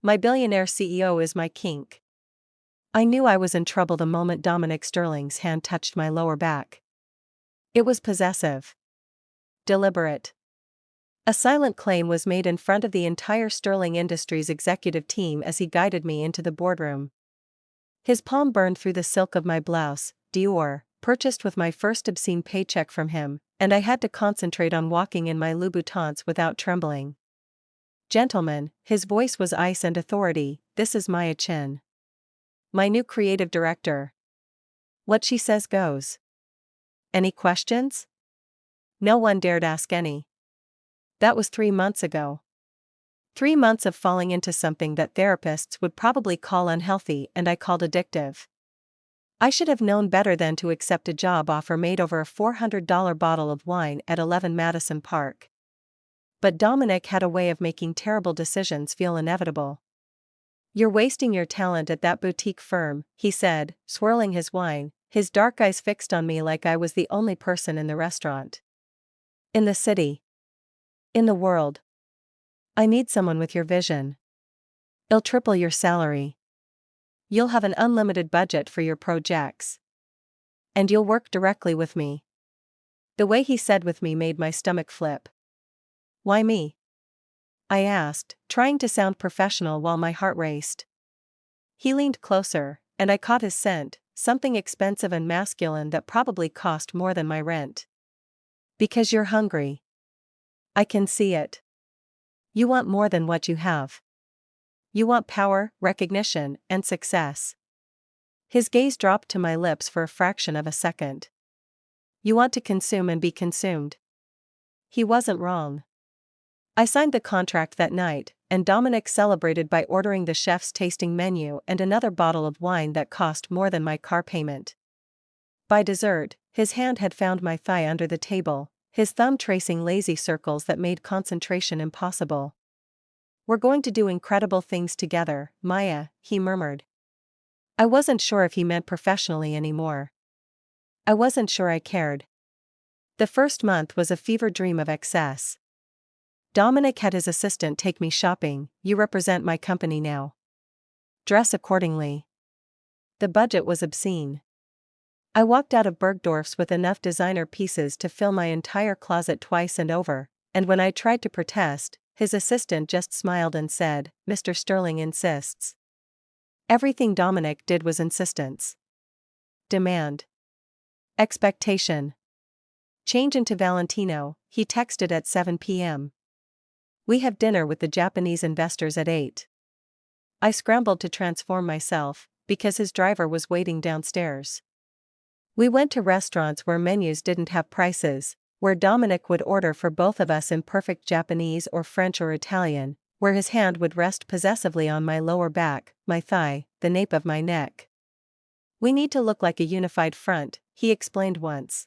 My billionaire CEO is my kink. I knew I was in trouble the moment Dominic Sterling's hand touched my lower back. It was possessive. Deliberate. A silent claim was made in front of the entire Sterling Industries executive team as he guided me into the boardroom. His palm burned through the silk of my blouse, Dior, purchased with my first obscene paycheck from him, and I had to concentrate on walking in my Louboutins without trembling. Gentlemen, his voice was ice and authority, this is Maya Chin. My new creative director. What she says goes. Any questions? No one dared ask any. That was 3 months ago. 3 months of falling into something that therapists would probably call unhealthy and I called addictive. I should have known better than to accept a job offer made over a $400 bottle of wine at 11 Madison Park. But Dominic had a way of making terrible decisions feel inevitable. You're wasting your talent at that boutique firm, he said, swirling his wine, his dark eyes fixed on me like I was the only person in the restaurant. In the city. In the world. I need someone with your vision. I'll triple your salary. You'll have an unlimited budget for your projects. And you'll work directly with me. The way he said with me made my stomach flip. Why me? I asked, trying to sound professional while my heart raced. He leaned closer, and I caught his scent, something expensive and masculine that probably cost more than my rent. Because you're hungry. I can see it. You want more than what you have. You want power, recognition, and success. His gaze dropped to my lips for a fraction of a second. You want to consume and be consumed. He wasn't wrong. I signed the contract that night, and Dominic celebrated by ordering the chef's tasting menu and another bottle of wine that cost more than my car payment. By dessert, his hand had found my thigh under the table, his thumb tracing lazy circles that made concentration impossible. We're going to do incredible things together, Maya, he murmured. I wasn't sure if he meant professionally anymore. I wasn't sure I cared. The first month was a fever dream of excess. Dominic had his assistant take me shopping. You represent my company now. Dress accordingly. The budget was obscene. I walked out of Bergdorf's with enough designer pieces to fill my entire closet twice and over, and when I tried to protest, his assistant just smiled and said, Mr. Sterling insists. Everything Dominic did was insistence. Demand. Expectation. Change into Valentino, he texted at 7 p.m. We have dinner with the Japanese investors at 8. I scrambled to transform myself, because his driver was waiting downstairs. We went to restaurants where menus didn't have prices, where Dominic would order for both of us in perfect Japanese or French or Italian, where his hand would rest possessively on my lower back, my thigh, the nape of my neck. We need to look like a unified front, he explained once.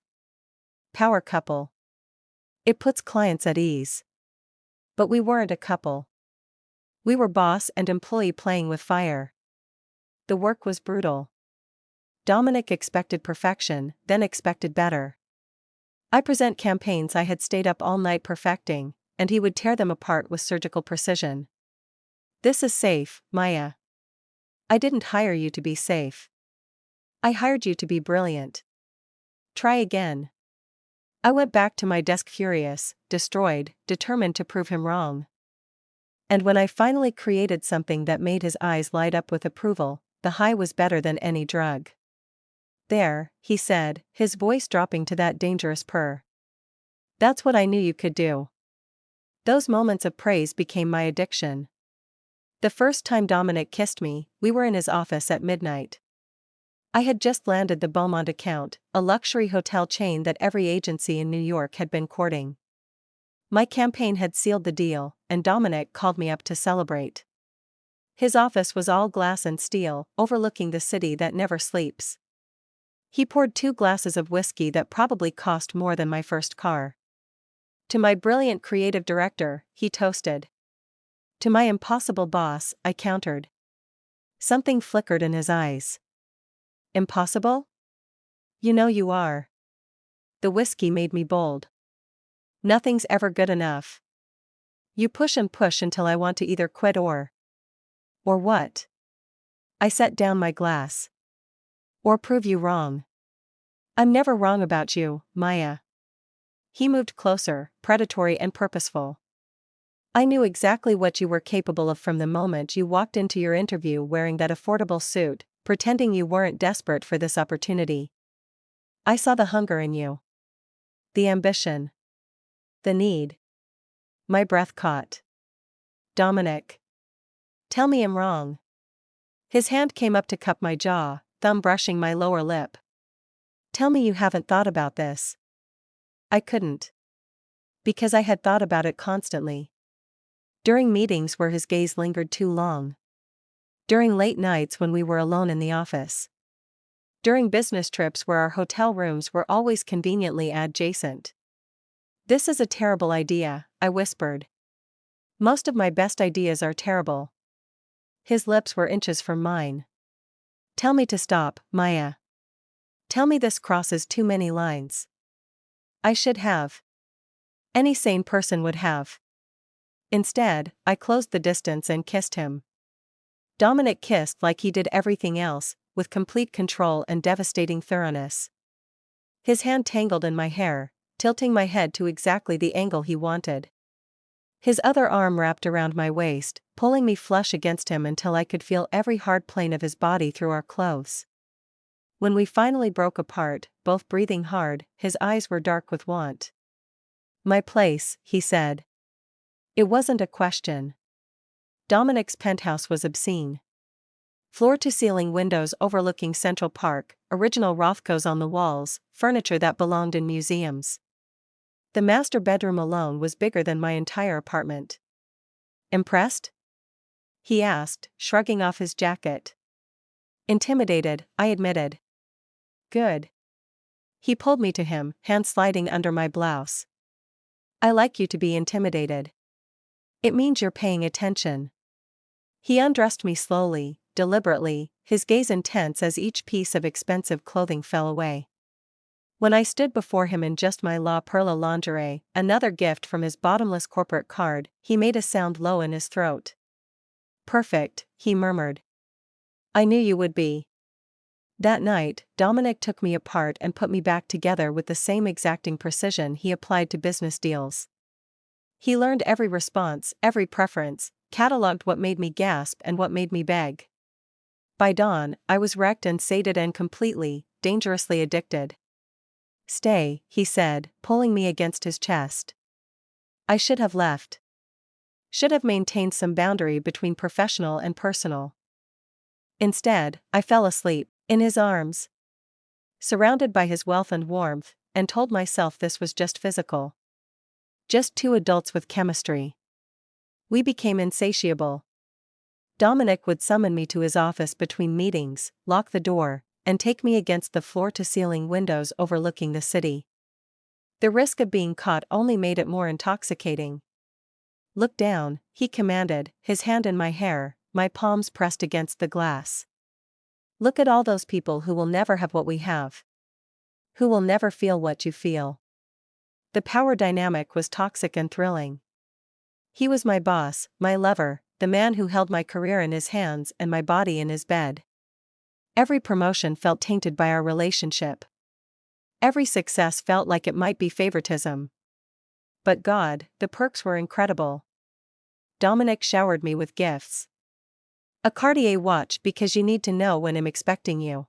Power couple. It puts clients at ease. But we weren't a couple. We were boss and employee playing with fire. The work was brutal. Dominic expected perfection, then expected better. I present campaigns I had stayed up all night perfecting, and he would tear them apart with surgical precision. This is safe, Maya. I didn't hire you to be safe. I hired you to be brilliant. Try again. I went back to my desk furious, destroyed, determined to prove him wrong. And when I finally created something that made his eyes light up with approval, the high was better than any drug. There, he said, his voice dropping to that dangerous purr. That's what I knew you could do. Those moments of praise became my addiction. The first time Dominic kissed me, we were in his office at midnight. I had just landed the Beaumont account, a luxury hotel chain that every agency in New York had been courting. My campaign had sealed the deal, and Dominic called me up to celebrate. His office was all glass and steel, overlooking the city that never sleeps. He poured 2 glasses of whiskey that probably cost more than my first car. To my brilliant creative director, he toasted. To my impossible boss, I countered. Something flickered in his eyes. Impossible? You know you are. The whiskey made me bold. Nothing's ever good enough. You push and push until I want to either quit or. Or what? I set down my glass. Or prove you wrong. I'm never wrong about you, Maya. He moved closer, predatory and purposeful. I knew exactly what you were capable of from the moment you walked into your interview wearing that affordable suit, pretending you weren't desperate for this opportunity. I saw the hunger in you. The ambition. The need. My breath caught. Dominic. Tell me I'm wrong. His hand came up to cup my jaw, thumb brushing my lower lip. Tell me you haven't thought about this. I couldn't. Because I had thought about it constantly. During meetings where his gaze lingered too long. During late nights when we were alone in the office. During business trips where our hotel rooms were always conveniently adjacent. This is a terrible idea, I whispered. Most of my best ideas are terrible. His lips were inches from mine. Tell me to stop, Maya. Tell me this crosses too many lines. I should have. Any sane person would have. Instead, I closed the distance and kissed him. Dominic kissed like he did everything else, with complete control and devastating thoroughness. His hand tangled in my hair, tilting my head to exactly the angle he wanted. His other arm wrapped around my waist, pulling me flush against him until I could feel every hard plane of his body through our clothes. When we finally broke apart, both breathing hard, his eyes were dark with want. My place, he said. It wasn't a question. Dominic's penthouse was obscene. Floor-to-ceiling windows overlooking Central Park, original Rothkos on the walls, furniture that belonged in museums. The master bedroom alone was bigger than my entire apartment. Impressed? He asked, shrugging off his jacket. Intimidated, I admitted. Good. He pulled me to him, hand sliding under my blouse. I like you to be intimidated. It means you're paying attention. He undressed me slowly, deliberately, his gaze intense as each piece of expensive clothing fell away. When I stood before him in just my La Perla lingerie, another gift from his bottomless corporate card, he made a sound low in his throat. Perfect, he murmured. I knew you would be. That night, Dominic took me apart and put me back together with the same exacting precision he applied to business deals. He learned every response, every preference, catalogued what made me gasp and what made me beg. By dawn, I was wrecked and sated and completely, dangerously addicted. Stay, he said, pulling me against his chest. I should have left. Should have maintained some boundary between professional and personal. Instead, I fell asleep, in his arms. Surrounded by his wealth and warmth, and told myself this was just physical. Just two adults with chemistry. We became insatiable. Dominic would summon me to his office between meetings, lock the door, and take me against the floor-to-ceiling windows overlooking the city. The risk of being caught only made it more intoxicating. Look down, he commanded, his hand in my hair, my palms pressed against the glass. Look at all those people who will never have what we have. Who will never feel what you feel. The power dynamic was toxic and thrilling. He was my boss, my lover, the man who held my career in his hands and my body in his bed. Every promotion felt tainted by our relationship. Every success felt like it might be favoritism. But God, the perks were incredible. Dominic showered me with gifts. A Cartier watch because you need to know when I'm expecting you.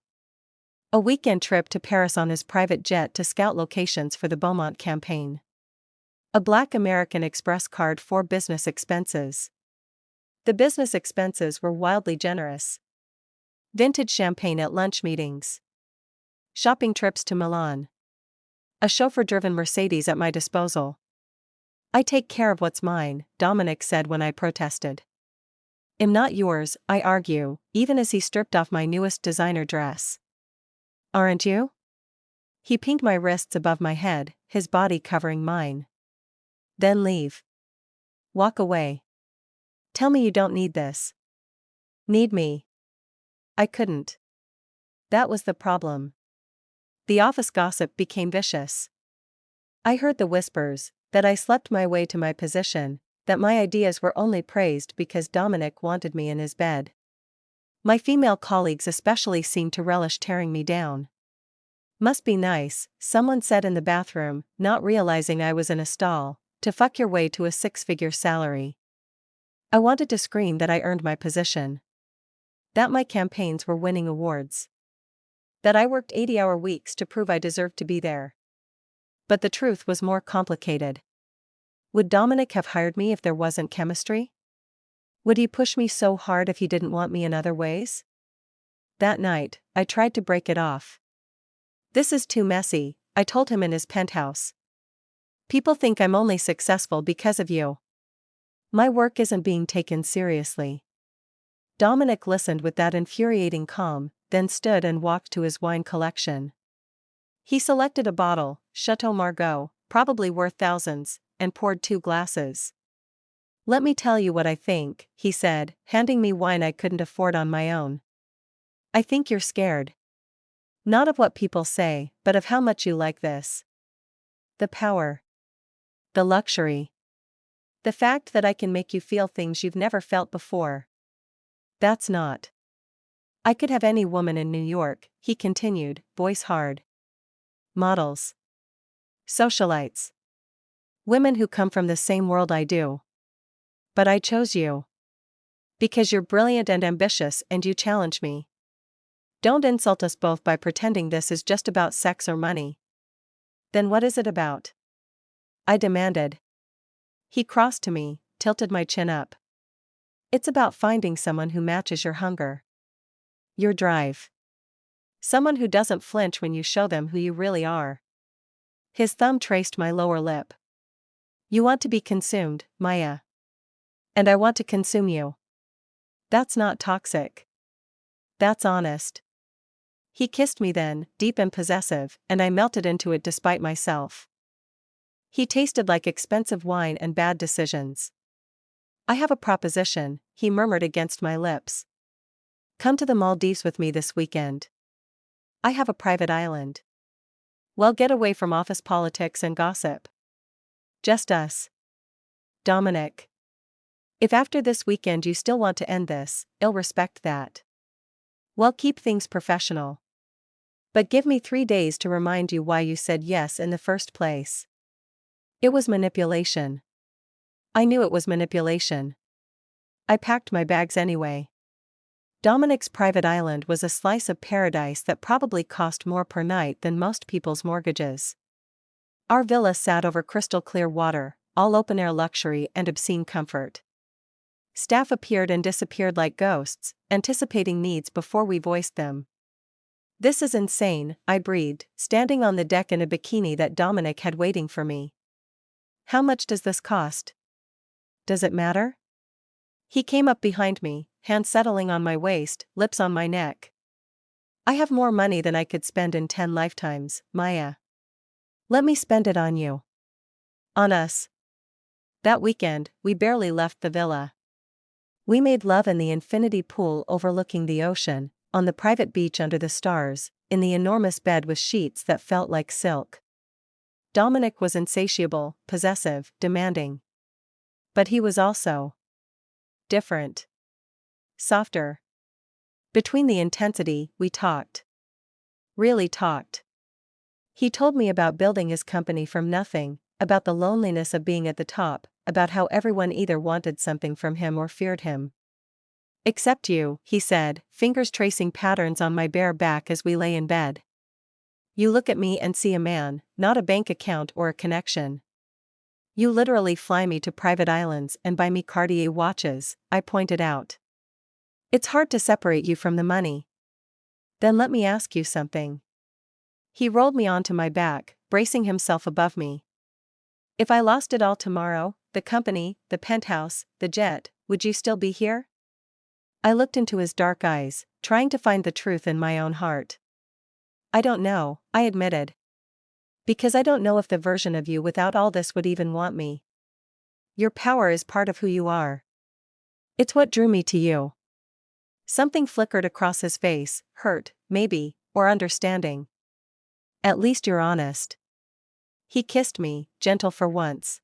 A weekend trip to Paris on his private jet to scout locations for the Beaumont campaign. A Black American Express card for business expenses. The business expenses were wildly generous. Vintage champagne at lunch meetings. Shopping trips to Milan. A chauffeur-driven Mercedes at my disposal. I take care of what's mine, Dominic said when I protested. I'm not yours, I argue, even as he stripped off my newest designer dress. Aren't you? He pinked my wrists above my head, his body covering mine. Then leave. Walk away. Tell me you don't need this. Need me. I couldn't. That was the problem. The office gossip became vicious. I heard the whispers, that I slept my way to my position, that my ideas were only praised because Dominic wanted me in his bed. My female colleagues especially seemed to relish tearing me down. Must be nice, someone said in the bathroom, not realizing I was in a stall, to fuck your way to a six-figure salary. I wanted to scream that I earned my position. That my campaigns were winning awards. That I worked 80-hour weeks to prove I deserved to be there. But the truth was more complicated. Would Dominic have hired me if there wasn't chemistry? Would he push me so hard if he didn't want me in other ways? That night, I tried to break it off. This is too messy, I told him in his penthouse. People think I'm only successful because of you. My work isn't being taken seriously. Dominic listened with that infuriating calm, then stood and walked to his wine collection. He selected a bottle, Chateau Margaux, probably worth thousands, and poured 2 glasses. Let me tell you what I think, he said, handing me wine I couldn't afford on my own. I think you're scared. Not of what people say, but of how much you like this. The power. The luxury. The fact that I can make you feel things you've never felt before. That's not. I could have any woman in New York, he continued, voice hard. Models. Socialites. Women who come from the same world I do. But I chose you. Because you're brilliant and ambitious and you challenge me. Don't insult us both by pretending this is just about sex or money. Then what is it about? I demanded. He crossed to me, tilted my chin up. It's about finding someone who matches your hunger. Your drive. Someone who doesn't flinch when you show them who you really are. His thumb traced my lower lip. You want to be consumed, Maya. And I want to consume you. That's not toxic. That's honest. He kissed me then, deep and possessive, and I melted into it despite myself. He tasted like expensive wine and bad decisions. I have a proposition, he murmured against my lips. Come to the Maldives with me this weekend. I have a private island. Well, get away from office politics and gossip. Just us. Dominic. If after this weekend you still want to end this, I'll respect that. Well, keep things professional. But give me 3 days to remind you why you said yes in the first place. It was manipulation. I knew it was manipulation. I packed my bags anyway. Dominic's private island was a slice of paradise that probably cost more per night than most people's mortgages. Our villa sat over crystal clear water, all open-air luxury and obscene comfort. Staff appeared and disappeared like ghosts, anticipating needs before we voiced them. This is insane, I breathed, standing on the deck in a bikini that Dominic had waiting for me. How much does this cost? Does it matter? He came up behind me, hand settling on my waist, lips on my neck. I have more money than I could spend in 10 lifetimes, Maya. Let me spend it on you. On us. That weekend, we barely left the villa. We made love in the infinity pool overlooking the ocean, on the private beach under the stars, in the enormous bed with sheets that felt like silk. Dominic was insatiable, possessive, demanding. But he was also different. Softer. Between the intensity, we talked. Really talked. He told me about building his company from nothing, about the loneliness of being at the top, about how everyone either wanted something from him or feared him. Except you, he said, fingers tracing patterns on my bare back as we lay in bed. You look at me and see a man, not a bank account or a connection. You literally fly me to private islands and buy me Cartier watches, I pointed out. It's hard to separate you from the money. Then let me ask you something. He rolled me onto my back, bracing himself above me. If I lost it all tomorrow, the company, the penthouse, the jet, would you still be here? I looked into his dark eyes, trying to find the truth in my own heart. I don't know, I admitted. Because I don't know if the version of you without all this would even want me. Your power is part of who you are. It's what drew me to you. Something flickered across his face, hurt, maybe, or understanding. At least you're honest. He kissed me, gentle for once.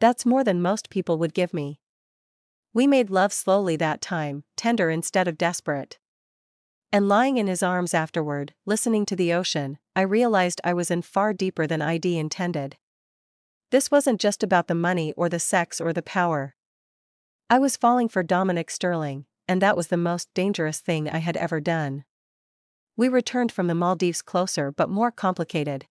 That's more than most people would give me. We made love slowly that time, tender instead of desperate. And lying in his arms afterward, listening to the ocean, I realized I was in far deeper than I'd intended. This wasn't just about the money or the sex or the power. I was falling for Dominic Sterling, and that was the most dangerous thing I had ever done. We returned from the Maldives closer but more complicated.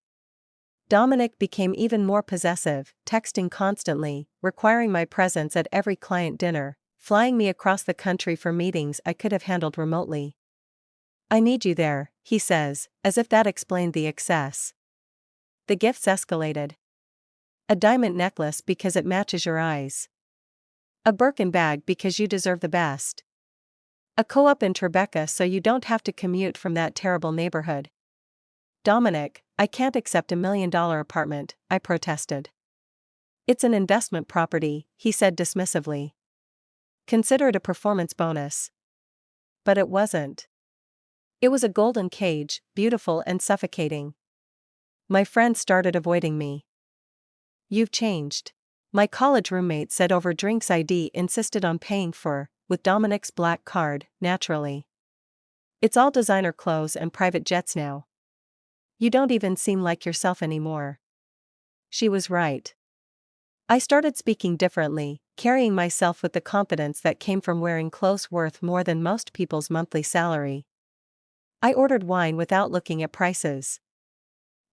Dominic became even more possessive, texting constantly, requiring my presence at every client dinner, flying me across the country for meetings I could have handled remotely. "I need you there," he says, as if that explained the excess. The gifts escalated. A diamond necklace because it matches your eyes. A Birkin bag because you deserve the best. A co-op in Tribeca so you don't have to commute from that terrible neighborhood. "Dominic, I can't accept $1 million apartment," I protested. "It's an investment property," he said dismissively. "Consider it a performance bonus." But it wasn't. It was a golden cage, beautiful and suffocating. My friends started avoiding me. "You've changed," my college roommate said over drinks I'd insisted on paying for, with Dominic's black card, naturally. "It's all designer clothes and private jets now. You don't even seem like yourself anymore." She was right. I started speaking differently, carrying myself with the confidence that came from wearing clothes worth more than most people's monthly salary. I ordered wine without looking at prices.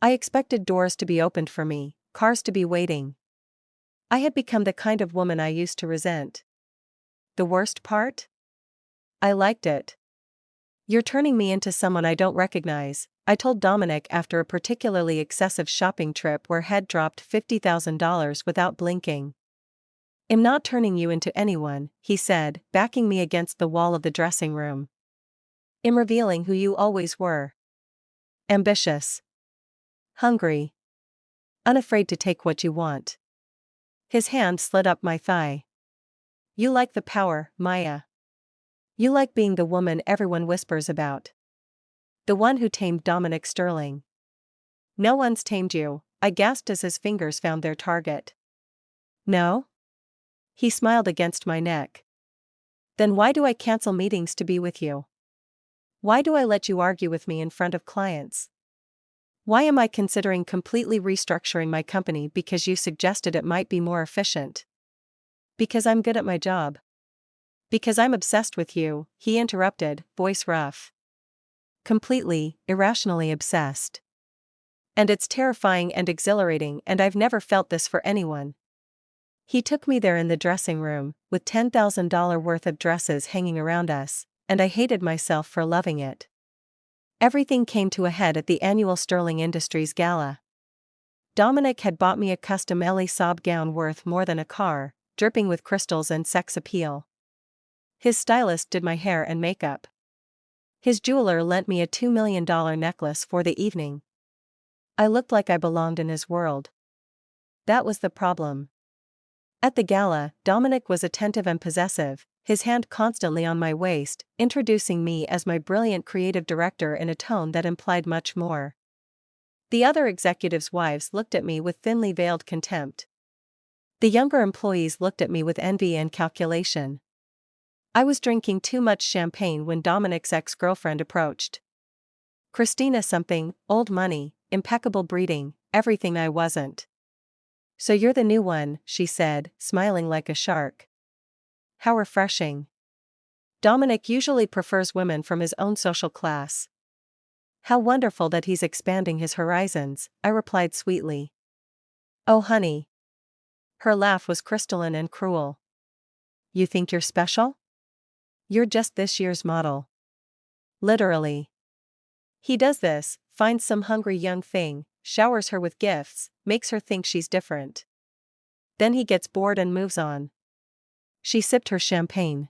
I expected doors to be opened for me, cars to be waiting. I had become the kind of woman I used to resent. The worst part? I liked it. "You're turning me into someone I don't recognize," I told Dominic after a particularly excessive shopping trip where head dropped $50,000 without blinking. "I'm not turning you into anyone," he said, backing me against the wall of the dressing room. "I'm revealing who you always were. Ambitious. Hungry. Unafraid to take what you want." His hand slid up my thigh. "You like the power, Maya. You like being the woman everyone whispers about. The one who tamed Dominic Sterling." "No one's tamed you," I gasped as his fingers found their target. "No?" He smiled against my neck. "Then why do I cancel meetings to be with you? Why do I let you argue with me in front of clients? Why am I considering completely restructuring my company because you suggested it might be more efficient? Because I'm good at my job. Because I'm obsessed with you," he interrupted, voice rough. "Completely, irrationally obsessed. And it's terrifying and exhilarating, and I've never felt this for anyone." He took me there in the dressing room, with $10,000 worth of dresses hanging around us, and I hated myself for loving it. Everything came to a head at the annual Sterling Industries Gala. Dominic had bought me a custom Elie Saab gown worth more than a car, dripping with crystals and sex appeal. His stylist did my hair and makeup. His jeweler lent me a $2 million necklace for the evening. I looked like I belonged in his world. That was the problem. At the gala, Dominic was attentive and possessive, his hand constantly on my waist, introducing me as my brilliant creative director in a tone that implied much more. The other executives' wives looked at me with thinly veiled contempt. The younger employees looked at me with envy and calculation. I was drinking too much champagne when Dominic's ex-girlfriend approached. Christina something, old money, impeccable breeding, everything I wasn't. "So you're the new one," she said, smiling like a shark. "How refreshing. Dominic usually prefers women from his own social class." "How wonderful that he's expanding his horizons," I replied sweetly. "Oh honey." Her laugh was crystalline and cruel. "You think you're special? You're just this year's model." Literally. He does this, finds some hungry young thing, showers her with gifts, makes her think she's different. Then he gets bored and moves on. She sipped her champagne.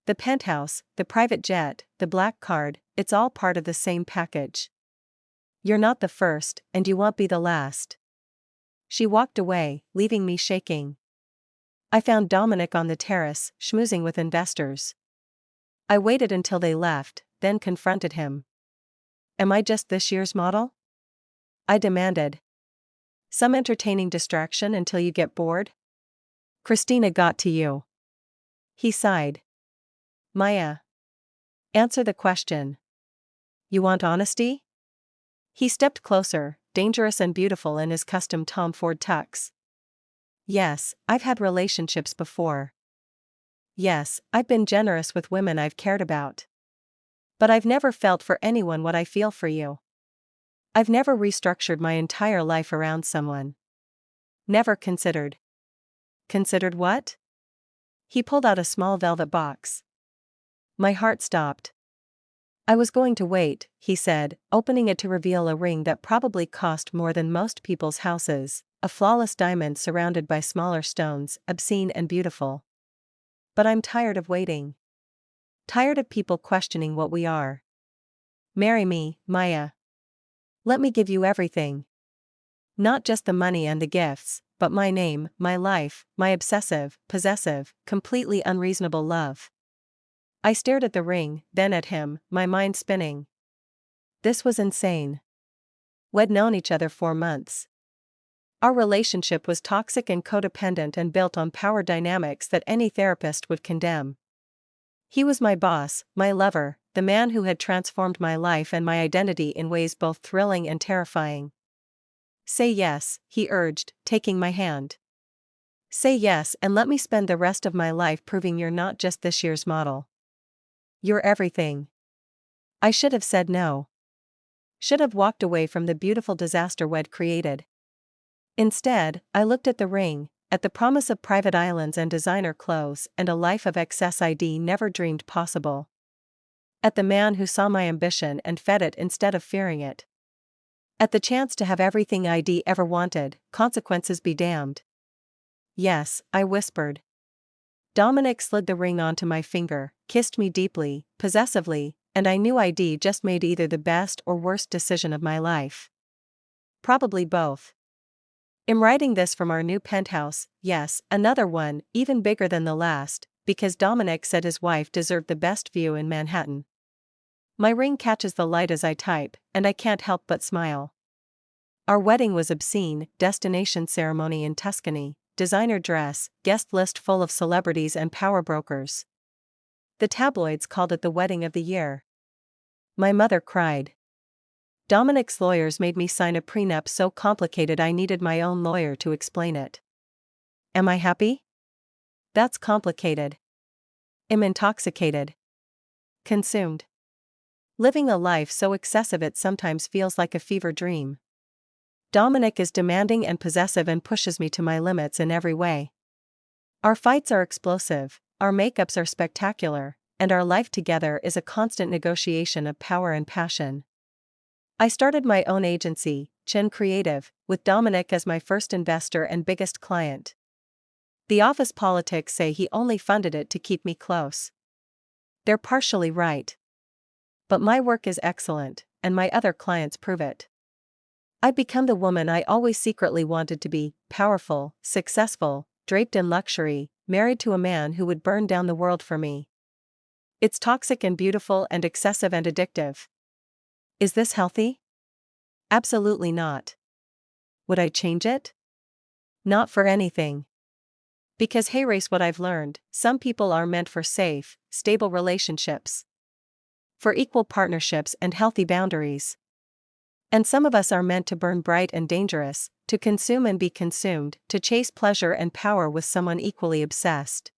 The penthouse, the private jet, the black card, it's all part of the same package. You're not the first, and you won't be the last. She walked away, leaving me shaking. I found Dominic on the terrace, schmoozing with investors. I waited until they left, then confronted him. "Am I just this year's model?" I demanded. "Some entertaining distraction until you get bored?" "Christina got to you." He sighed. Maya. Answer the question. You want honesty? He stepped closer, dangerous and beautiful in his custom Tom Ford tux. Yes, I've had relationships before. Yes, I've been generous with women I've cared about. But I've never felt for anyone what I feel for you. I've never restructured my entire life around someone. Never considered. Considered what? He pulled out a small velvet box. My heart stopped. I was going to wait, he said, opening it to reveal a ring that probably cost more than most people's houses, a flawless diamond surrounded by smaller stones, obscene and beautiful. But I'm tired of waiting. Tired of people questioning what we are. Marry me, Maya. Let me give you everything. Not just the money and the gifts, but my name, my life, my obsessive, possessive, completely unreasonable love. I stared at the ring, then at him, my mind spinning. This was insane. We'd known each other 4 months. Our relationship was toxic and codependent and built on power dynamics that any therapist would condemn. He was my boss, my lover, the man who had transformed my life and my identity in ways both thrilling and terrifying. Say yes, he urged, taking my hand. Say yes and let me spend the rest of my life proving you're not just this year's model. You're everything. I should have said no. Should have walked away from the beautiful disaster we'd created. Instead, I looked at the ring, at the promise of private islands and designer clothes and a life of excess I'd never dreamed possible. At the man who saw my ambition and fed it instead of fearing it. At the chance to have everything I'd ever wanted, consequences be damned. Yes, I whispered. Dominic slid the ring onto my finger, kissed me deeply, possessively, and I knew I'd just made either the best or worst decision of my life. Probably both. I'm writing this from our new penthouse, yes, another one, even bigger than the last, because Dominic said his wife deserved the best view in Manhattan. My ring catches the light as I type, and I can't help but smile. Our wedding was obscene, destination ceremony in Tuscany, designer dress, guest list full of celebrities and power brokers. The tabloids called it the wedding of the year. My mother cried. Dominic's lawyers made me sign a prenup so complicated I needed my own lawyer to explain it. Am I happy? That's complicated. I'm intoxicated. Consumed. Living a life so excessive it sometimes feels like a fever dream. Dominic is demanding and possessive and pushes me to my limits in every way. Our fights are explosive, our makeups are spectacular, and our life together is a constant negotiation of power and passion. I started my own agency, Chin Creative, with Dominic as my first investor and biggest client. The office politics say he only funded it to keep me close. They're partially right. But my work is excellent, and my other clients prove it. I've become the woman I always secretly wanted to be, powerful, successful, draped in luxury, married to a man who would burn down the world for me. It's toxic and beautiful and excessive and addictive. Is this healthy? Absolutely not. Would I change it? Not for anything. Because hey, race, what I've learned, some people are meant for safe, stable relationships. For equal partnerships and healthy boundaries. And some of us are meant to burn bright and dangerous, to consume and be consumed, to chase pleasure and power with someone equally obsessed.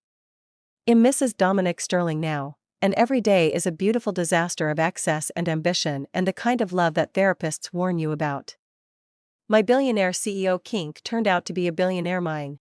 I'm Mrs. Dominic Sterling now, and every day is a beautiful disaster of excess and ambition and the kind of love that therapists warn you about. My billionaire CEO Kink turned out to be a billionaire mine.